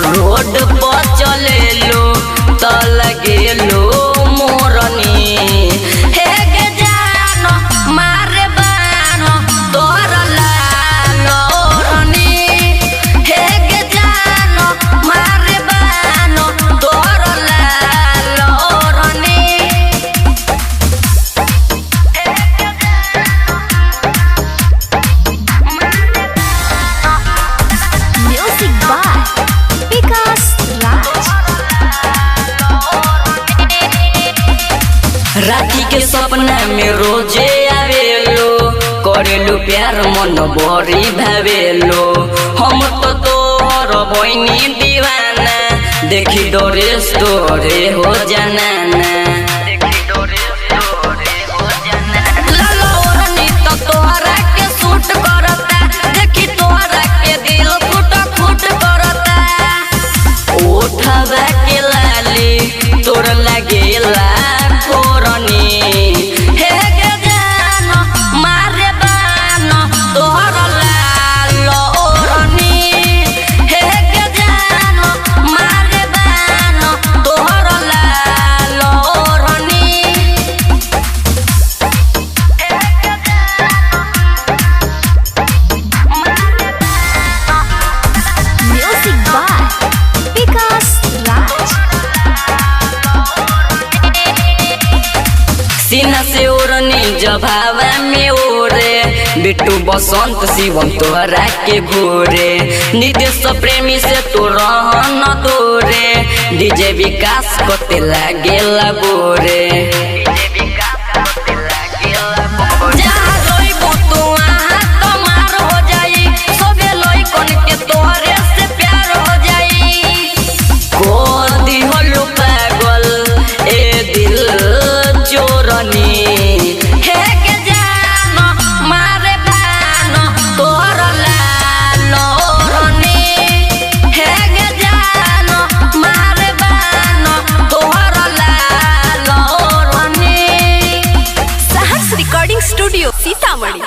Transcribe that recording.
Road पर चले लो तो लगे लो मोरनी हे गे जानो मारे बानो तोर लालो रनी हे गे जानो मारे बानो तोर लालो रनी म्यूजिक बाय राती के सपना में रोजे आवेलो करेलू प्यार मन बड़ी भावेलो हम तो तोहर बहनी दीवाना देखी डरे तोरे हो जाना तोहरा के सूट करता देखी तोहरा के दिल फुट फुट करता उठवा के लाली तोर लगेला सीना से ओरनी जभावा में ओरे बिट्टू बसंत शिवम तोहरा के घोरे नितेश प्रेमी से तो रहन तोरे डीजे विकास करते लागे लगोरे स्टूडियो सीतामढ़ी।